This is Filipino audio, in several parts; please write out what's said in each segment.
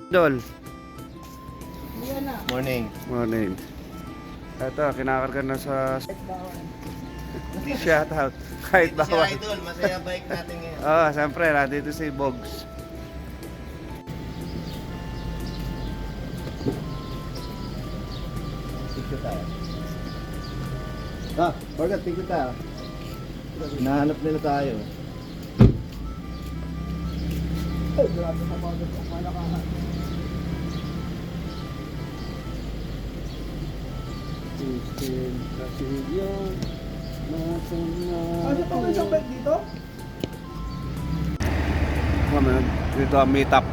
Dol. Morning. Morning. Ito, kinakarga na sa shout out. Kahit Ito si bawal. Idol, masaya bike natin ngayon. Siyempre, nandito si Bogs. Picture tayo. Borgat, picture tayo. Hinahanap nila tayo. Ay, grabe sa mga malakahan. Christine Casillo. Ano pa may isang bike dito? Dito ang meet up.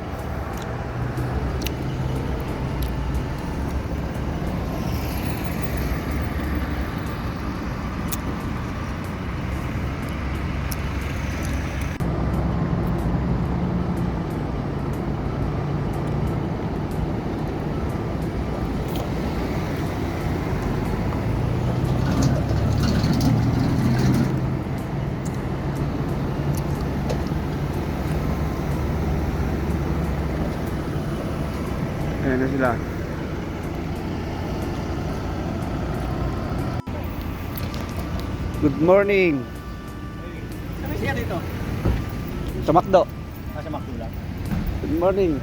Ayan na sila. Good morning. Ano siya dito? Sa McDo. Nasa Makula. Good morning.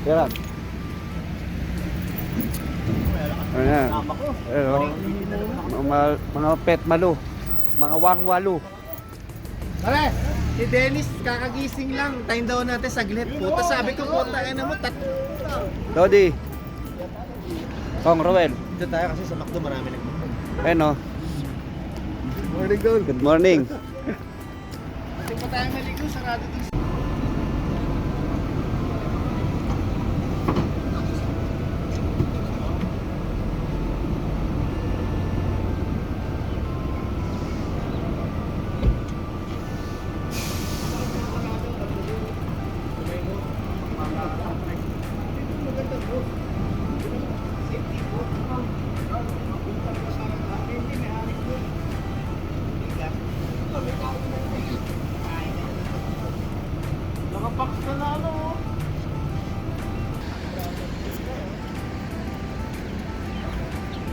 Yan. Ayan. Tama ko. Ayan. Mga pet malu. Mga wangwalu. Pare, si Dennis kakagising lang. Time daw natin saglit. Puta, sabi ko puta, ano mo, Dodi. Kong Roel. Dito tayo kasi sa McDo marami nagmamahal. Ayan o. Morning, Dol. Good morning. Hindi pa tayo maligo, sarado din. Nakabox na ano.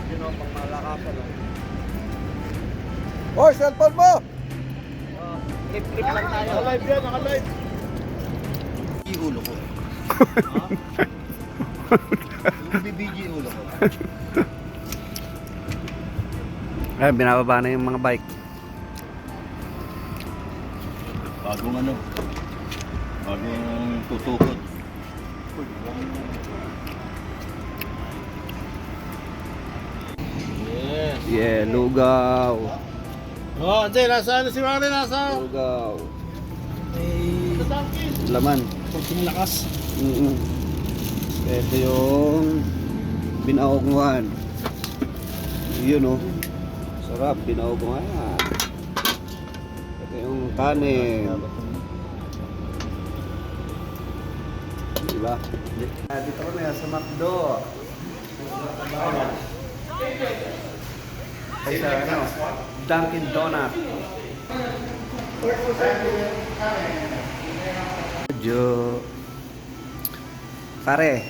Yun ang pangmalakasan. Hoy, cellphone mo! Clip lang tayo. Naka-live yan, naka-live. Yung ulo ko. Ha? Yung BBG ulo ko. Ayan, binababa na yung mga bike. Bagong ano? Bagong tutukod. Yes. Yeah, lugaw. Oh, Jay, nasa ano si Mare nasa? Lugaw. Sa Laman. Kunting lakas. Ito yung binaogungan. Yun o. Sarap, binaogungan. Ito yung kanin. Diba? Dito kami sa McDo. Ay sa ano? Dunkin Donut. Jo. Pare.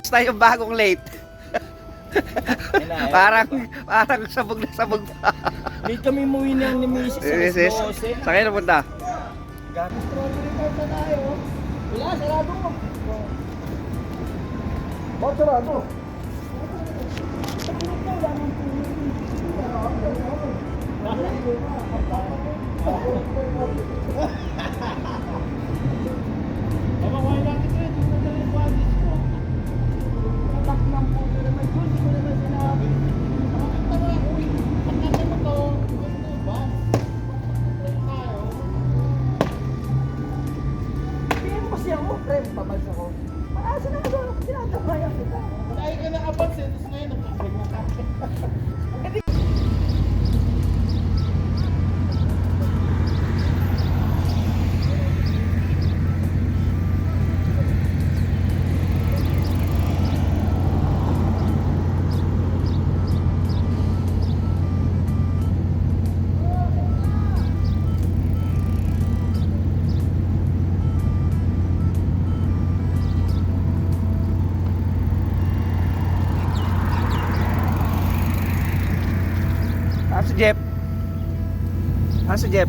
Basta yung bagong late. parang sabog na sabog pa. Late kami umuwi na ni Mrs. Mrs. Saan kayo napunta? Strawberry tart na tayo. Wala, sarado mo. Bakit sarado? Pabalsa ko. Maasa na ako. Sinatabayan kita. Dahil ka nakapansin. Tapos ngayon, si Jeff?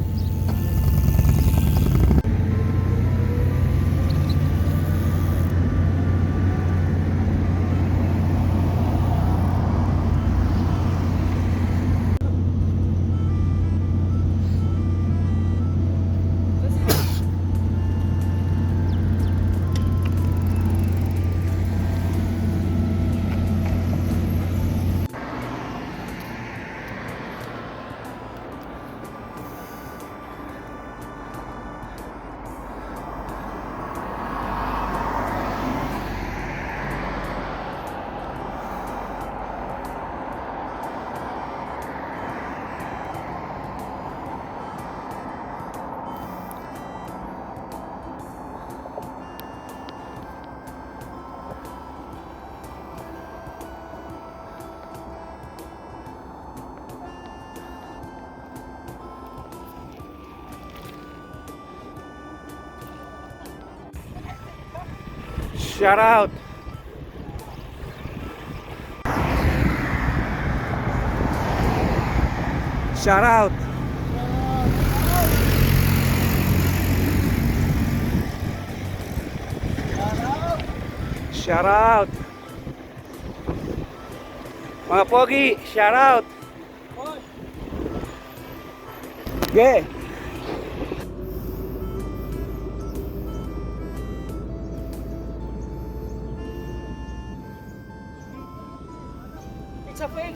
Shout out. Shout out. Shout out. Mga pogi, shout out. Yeah. It's a fake.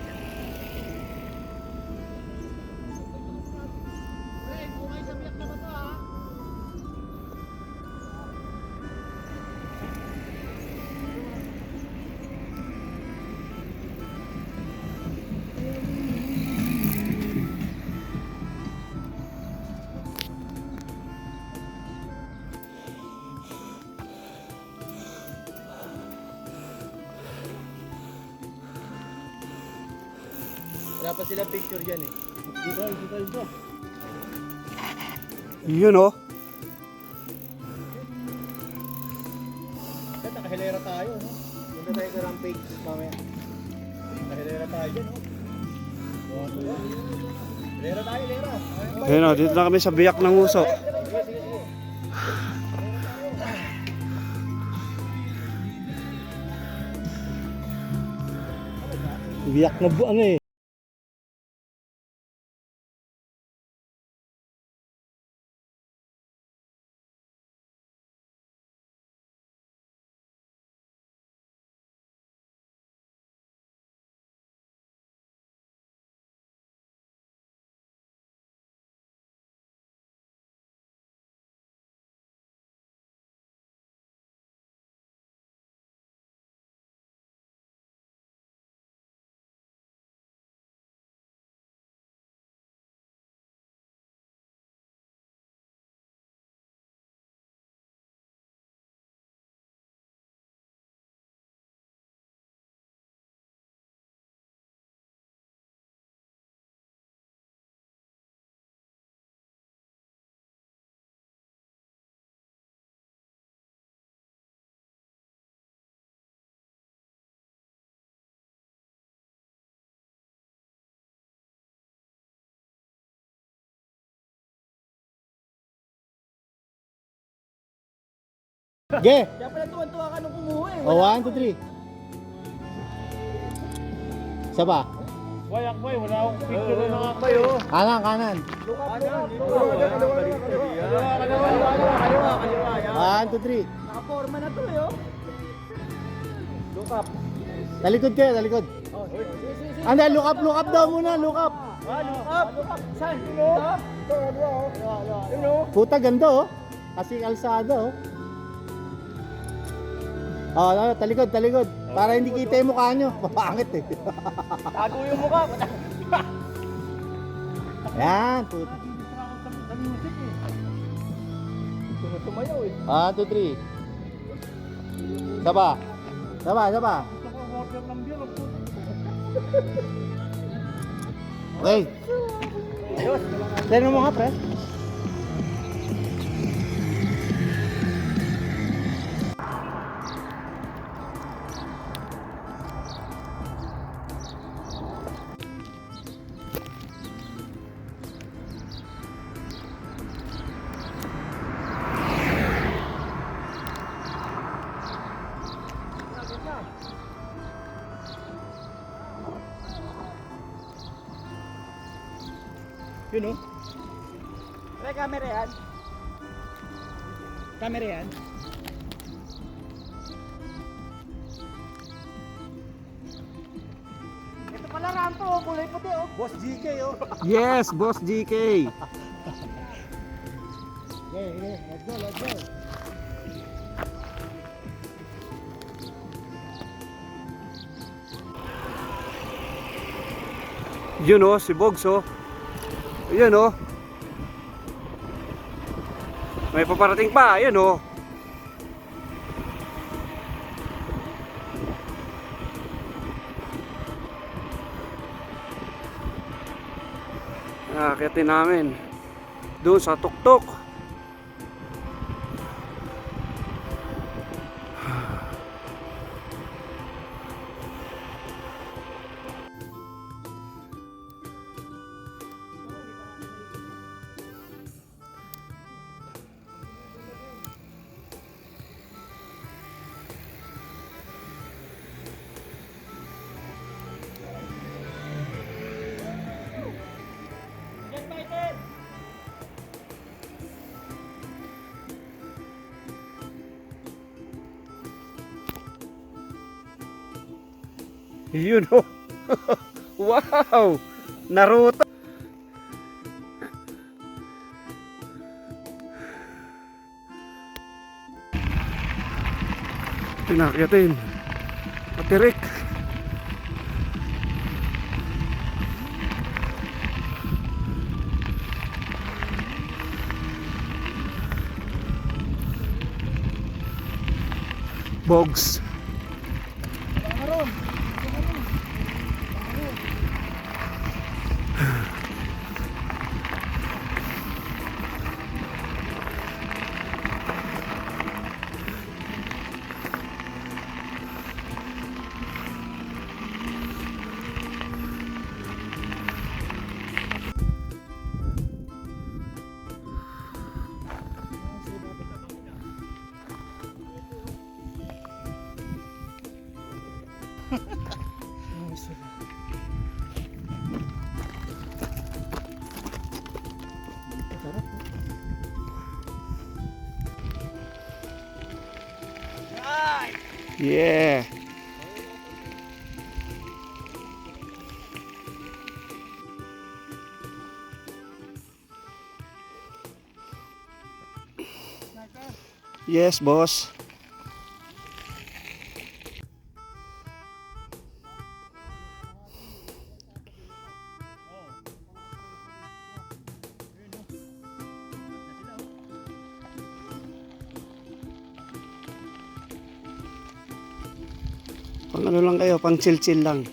Bumay sa biyak na ba to ha? Wala pa sila picture dyan eh. Dito. Yun oh. Nakahilera tayo, no? Punta tayo sa rampage mamaya. Nakahilera tayo dyan, no? Hilera tayo, hilera. Ayun oh, dito na kami sa biyak ng uso. Sige. Biyak na ano eh. Ge! Kaya pala tuwan-tuwa ka nung kumuha eh. O, 1, 2, 3. Isa ba? Boy, Akboy, wala akong picture ng Akboy, oh. Kanan. Kaliwa. 1, 2, 3. Nakaporma na to, eh, oh. Look up. Talikod kayo, talikod. Anda, look up daw muna, look up. Look up. Saan? Ito, oh. Puta, ganda oh. Kasi kalsada oh. Oh, talikod. Para hindi kita yung mukha nyo. Papangit eh. Tago yung mukha. Yan, puta. Tumayaw eh. 1, 2, 3. Saba. Okay. Tignan mo nga, pre. Yun, oh. Pre, camera yan. Camera yan. Ito pala rampo, kulay puti oh. Boss GK, oh. Yes, Boss GK. Let's go, let's go. Yun oh, si Bogs oh. Yun oh. May paparating pa, yun oh. Akyatin namin doon sa tuktok. Yun oh. Wow! Naruto. Pinakyatin. Patirik. Bogs. Yeah. Yes, boss. Pang ano lang kayo, pang chill-chill lang.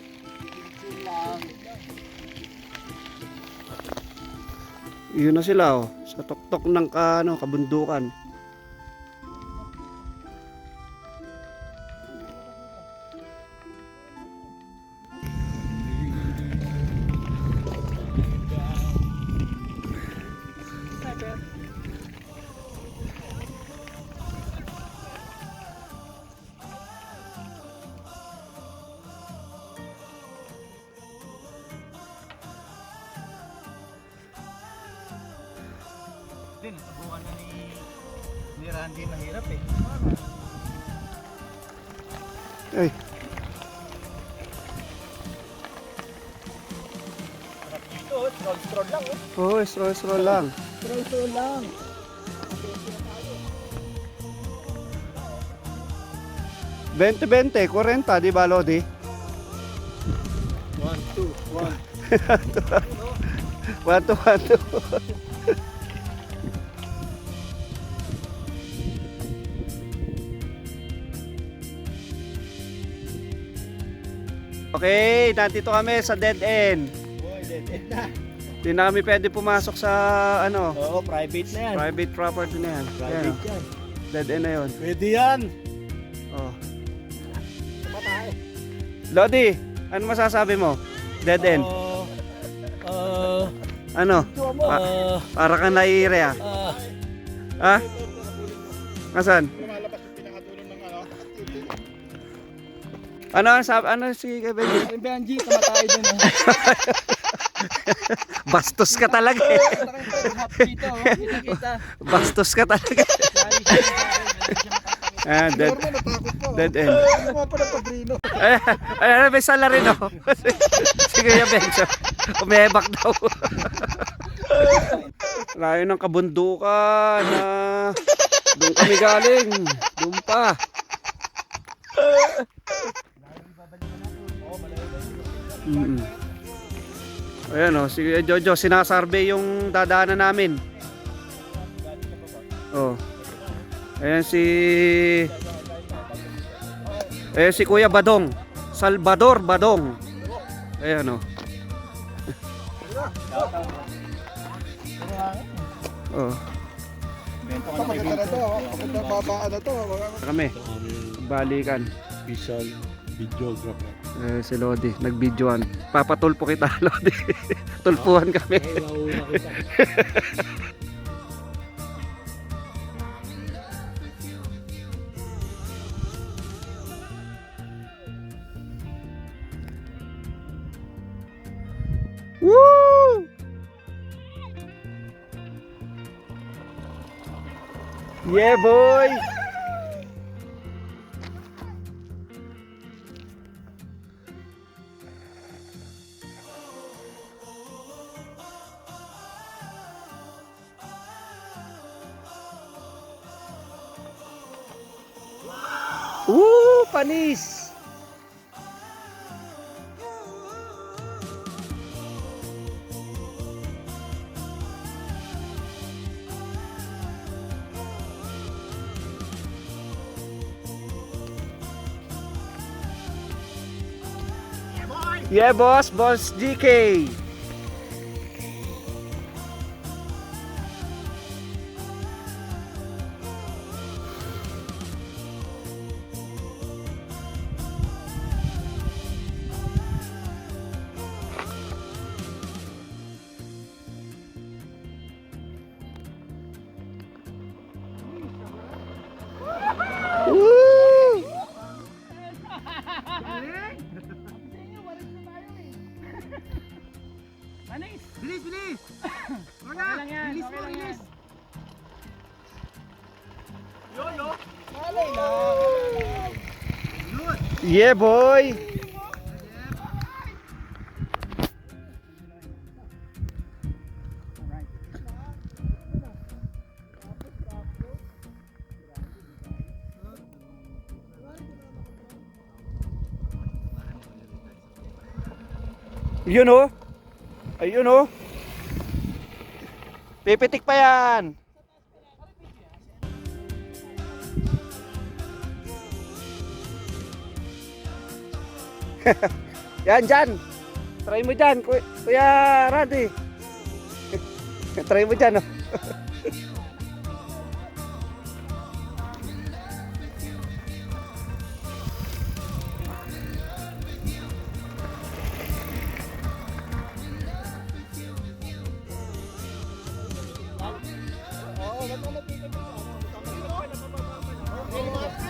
Yun na sila oh, sa tuktok ng kabundukan. Din, subukan na ni Randy, mahirap eh. Ay, Dito, scroll lang oh. oh, stroll lang. Stroll lang. 20-20, 40, di ba, Lodi? 1, 2, 1. 1 to 1 to. Okay, nandito kami sa dead end. Boy, dead na. Hindi na kami pwede pumasok sa Oo, private na yan. private property na yan. Private Ayan, yan. dead end na yun. Pwede yan. Oh. Tumatay. Lodi, ano masasabi mo? Dead end. Ano? Para kang naiire ah. Ha? Nasaan? Lumalabas yung pinakatulong ng Ano ang sabi? Ano si Benji? Benji, tumatay din eh. Bastos ka talaga eh. Dito, kita. Bastos ka talaga. Ah, dead, Norman, natakot pa. dead end. Ano mo pa ng padrino? Ay, may sala rin oh. Sige, ya Bencho. Umebak daw. Layo ng kabundukan na doon kami galing. Doon pa. Ayan oh, si Jojo sinasarvey yung dadaanan namin. Oh. Ayan si Kuya Badong. Salvador Badong. Ayan oh. Oh, Maganda na to. Maganda babaan na to. kami. Balikan. Official videographer. Si Lodi, nag-videoan. Papatulpo kita, Lodi. Tulpuhan kami. Ay, mauna kita. Woo! Yeah, boy! Woo! Panis! Yeah, boss GK. Woo! Bilis, bilis! Okay lang yan, okay lang yan. Yeah, boy. Yun oh. Ayun oh. Pipitik pa yan. Yan dyan. Try mo dyan, Kuya Randy. Try mo dyan oh.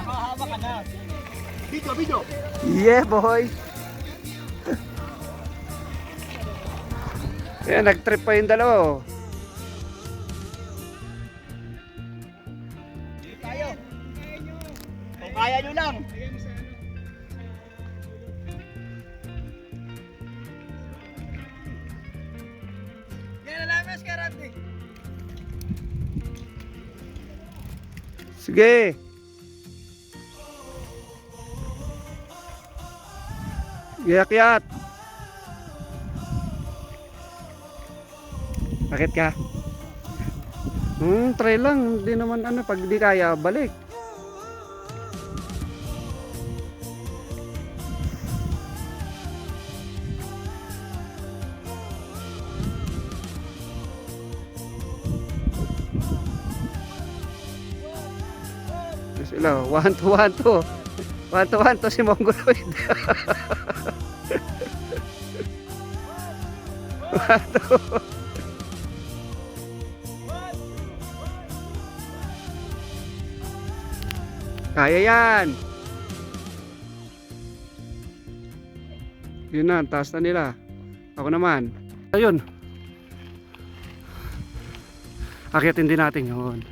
Mahaba ka na. Video, video! Yeah, boy. Ayan, nag-trip pa yung dalawa oh. Tayo! Kung kaya nyo lang! Yan na lang, mas karate! Sige. Yakyat. Bakit ka? Try lang. Hindi naman ano. Pag di kaya, balik. Sila, 1-2-1-2. 1-2-1-2 si Mongoloid. 1-2. Kaya yan. Yun na, taas na nila. Ako naman. Ayun. Akyatin din natin yun.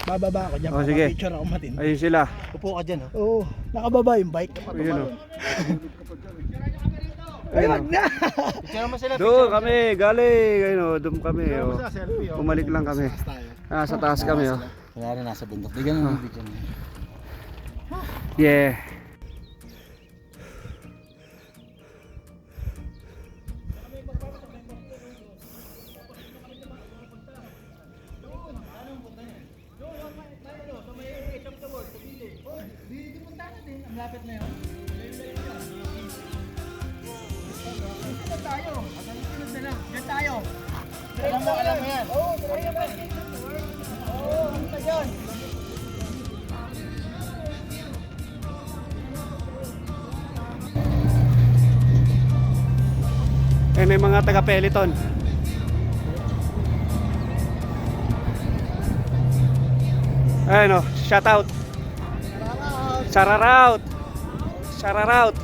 Bababa ako dyan. Oh, sige. Picture ako matindi. Ayun sila. Upo ka dyan, oh. Oo, nakababa yung bike. Ayun o. Ay, Ayun wag o. na! Picture mo sila. Doon kami, galing. Ayun o, doon kami o. Selfie, oh. Bumalik lang kami. Ah, sa taas kami o. Wala rin nasa bundok. Bigyan mo yung picture mo. Yeah. Alam mo yan. Oo, try mo. Oo, punta dyan. Ayun yung mga taga Peloton. Ayun o, shout out. Shoutout. Shoutout.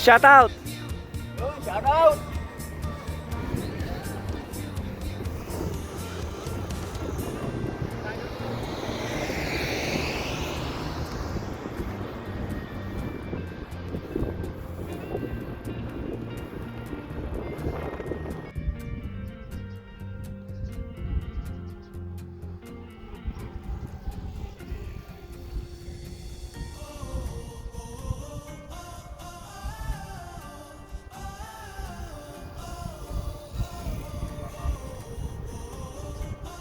Shout out. Shout out!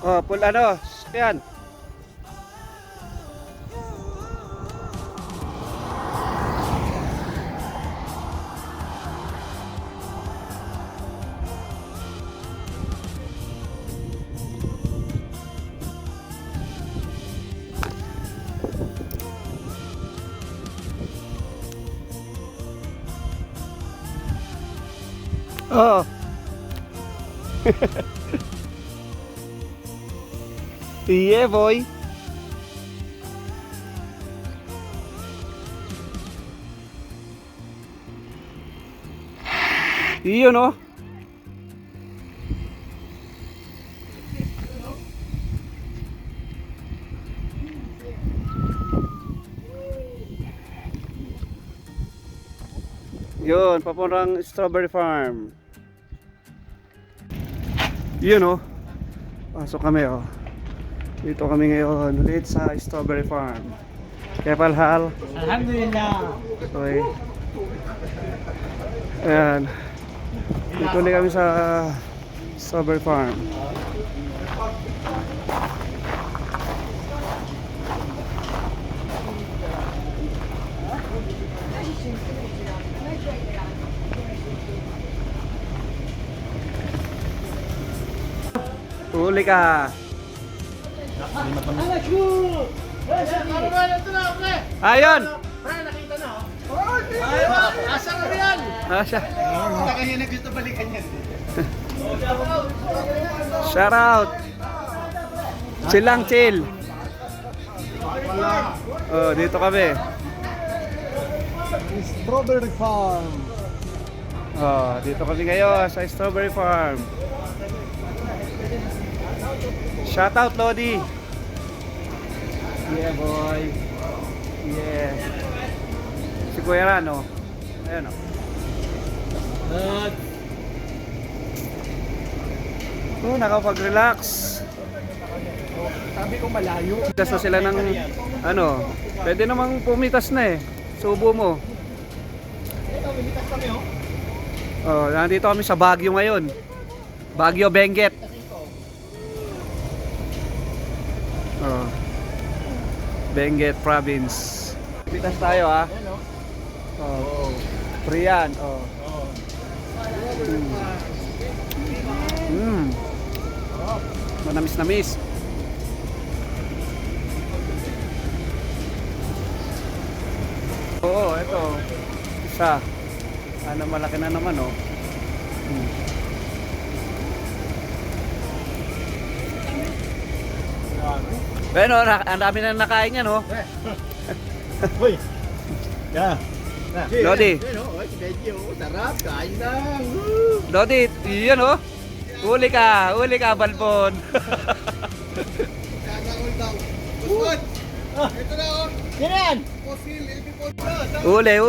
Oh, full ano, yan. Oh. Yeah, boy. Iyon, no? Yun, papuntang Strawberry Farm. Yun, no? Pasok kami, oh. Dito kami ngayon ulit sa Strawberry Farm. Kepal hal. Alhamdulillah! Okay. Ayan. Dito ulit kami sa Strawberry Farm. Huli ka. Ayun. Pre, nakita na, oh. Ay, asa na yan? Siya. Kanya na gusto balikan yan. Shout out. Chill lang, chill. Oh, dito kami. Strawberry Farm. Oh, dito kami ngayon sa Strawberry Farm. Shout out, Lodi. Yeah, boy. Yeah. Si Kuya Ran, oh. Ayan, oh. Oh, nakapag-relax. Sabi ko malayo. Mitas na sila ng, ano, pwede namang pumitas na eh. Subo mo. Ito, mimitas kami, oh. Oh, nandito kami sa Baguio ngayon. Baguio, Benguet. Oh. Benguet Province. Pitas tayo, ha. Oh. Free yan. Oh. Manamis-namis. Oo, ito. Isa. Ano, malaki na naman, oh. Bueno, ang dami na nakain yan, oh. Uy! Yeah. Lodi. Sarap, kain lang. Lodi, yan, oh. Huli ka, balbon. Good. Ito na oh. Sino yan? Fossil, ilipipon na. Huli.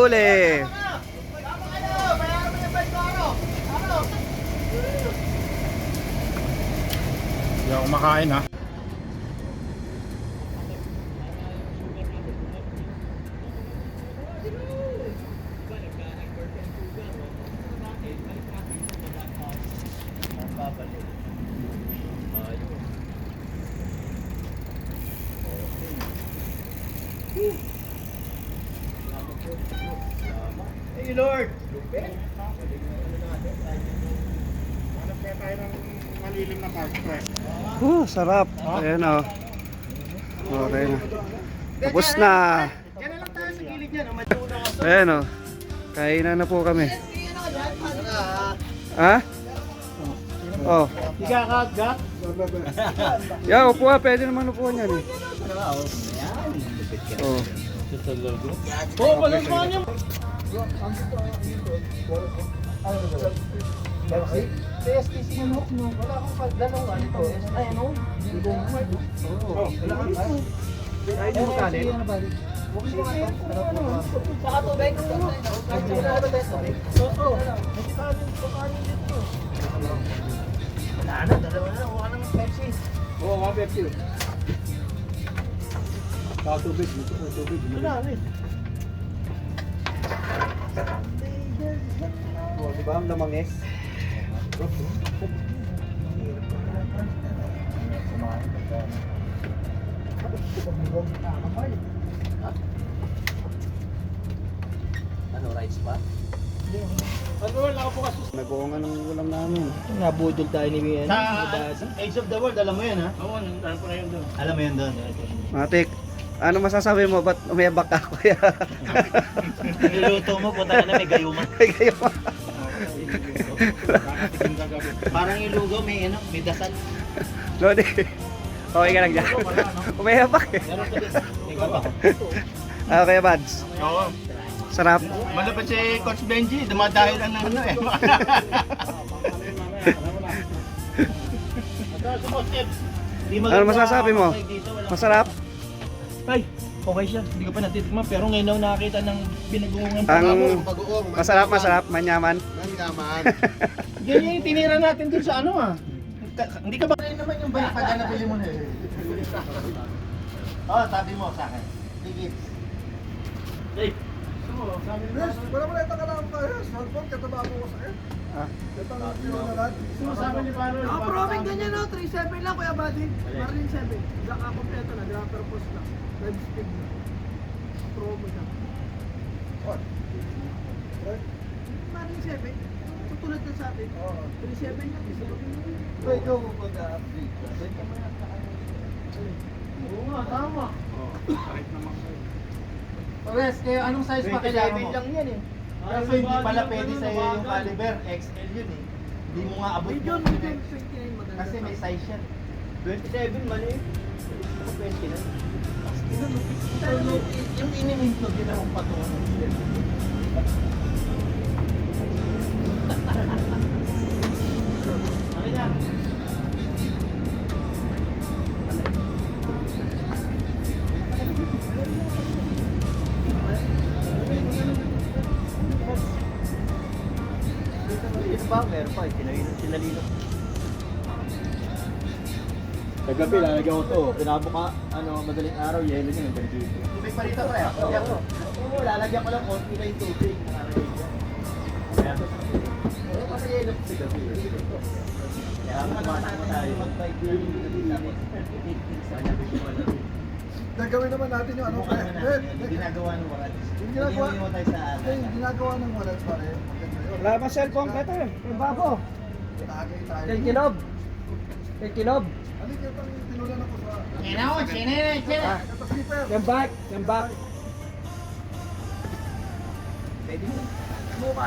Hindi ako makain ha. Hey Lord! Hanap kaya tayo ng malilim na park. Sarap. Ayan, oh. Okay na. Tapos na. Diyan na lang tayo sa gilid yan. Matuna ka. Ayan, oh. Kainan na po kami. Ha? Oh. Higa ka, Gak? Yeah, upo ha. Pwede naman upuan yan, eh. Oh. Ito talaga. Oo, palasman niyo. STC yung hook no. Wala akong dalawang ano to. Ay ano? Wala kang ano. Ay mo kanin. Saka tubig. Oo. Wala na, dalawa na. Kuha ng Pepsi. Oo, mga Pepsi. Saka tubig. Wala na eh. Oh, di ba ang lamangis? Ano, rice pa? Ano wala ka po kasi. Nag-uungan ng ulam namin. Nabudol tayo ni Mian. Sa Age of the World, alam mo yan ha? Oo, alam ko na yun doon. Alam mo yun doon? Matik, ano masasabi mo? Ba't umiyabak ka, kuya? Niluluto mo, punta ka na may gayuma. Kayo. Parang yung lugaw, may ano, may dasal. Lodi, okay ka lang dyan. Umiyabak eh. Meron ka din. May gaba. Okay, Bads. Oo. Sarap. Malapit si Coach Benji, dumadahilan ng ano eh. Ano masasabi mo? Masarap? Ay, okay siya. Hindi ko pa natitikman pero ngayon ako nakakita ng binagungan. Ang Pag-uong. masarap, manyaman. Nanyaman. Yan yung tinira natin dun sa ano ah. Hindi ka ba? Ano naman yung balik pag nabili mo na eh. Oh, tabi mo sa akin. Tigit. Hey. Yes, wala mo na ito ka lang kayo. Cellphone, katabago ko sa akin. Ah. Ito ang pino na lahat. Sumasabi ni Paro. Proving ganyan no, 3.7 lang Kuya Buddy. Marine 7. Black kompleto na, dropper post lang. Red speed na. Promo siya. What? Marine 7. Tutulad na sa atin. 3.7 lang. Pwede ako mag-update. Oo nga, tama. Pares, kaya anong size pa kailangan mo? 27 lang yan eh. Kasi hindi pala pwede sa iyo yung caliber. XL yun eh. Hindi mo nga abot Medium, mo. medium 29 maganda. Kasi may size yan. 27 mali. 20 na. Yung inimintog yun ang patungo. Ano yan? Ito ba? Meron pa. Sinalino. Kagabi, lalagyan ko to. Pinabuka, madaling araw, yelo niya, hanggang dito. Tubig pa rito pre. Lalagyan ko. Oo, lalagyan ko lang konti na yung tubig. Kasi yelo kasi gabi. Kaya tumatakbo tayo. Gagawin naman natin yung ano pre. Yung ginagawa ng warat. Yung ginagawa- Hindi mo tayo sa Yung ginagawa ng wallet pare. Maganda yun. Wala pa cellphone ka tayo. Yung bago. Tagay tayo. Kilob. Kilob. Halika itong tinulan ako sa... Sina. Ito slipper. Yung back.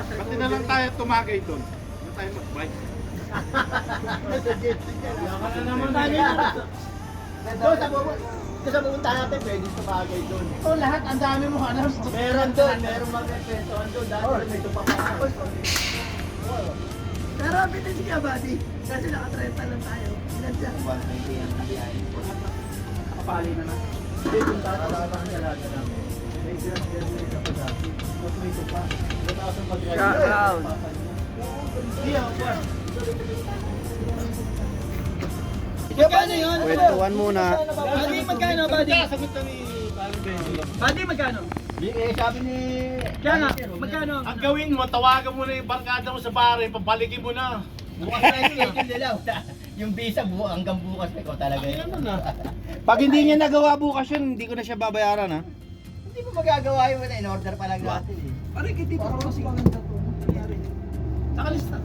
Pati na lang tayo tumagay doon. Doon tayo mag-bike. Naman tayo. Doon sa baba. Kasi sa pupuntahan natin, pwede sumagay doon. Ito lahat, ang dami mo hanap. Meron doon, merong magrepentohan doon. Dahil may tupapakas. Pero bitin si Abadi. Kasi naka-30 lang tayo. Ilan siya? 120 ang nangyayari. Kapali na na. Hindi, kung tatatapang niya lahat na lang. May sinas-sinas na ito pa dati. Mas may tupa. Mataas ang pag-drive. Shout out. Hindi, ako pa. Magkano yun? Kwentuhan muna. Badi, magkano, Badi? Sagot na ni Paring Benji. Badi, magkano? Sabi ni... Kaya nga, magkano? Ang gawin mo, tawagan mo na yung barkada mo sa pare, papalikin mo na. Bukas na yung schedule nila. Yung visa hanggang bukas na ikaw talaga yun. Ano na? Pag hindi niya nagawa bukas yun, hindi ko na siya babayaran ha. Hindi mo magagawa yun. In-order pa lang natin eh. Parang hindi pa ako kasi maganda to. Nangyari. Nakalista.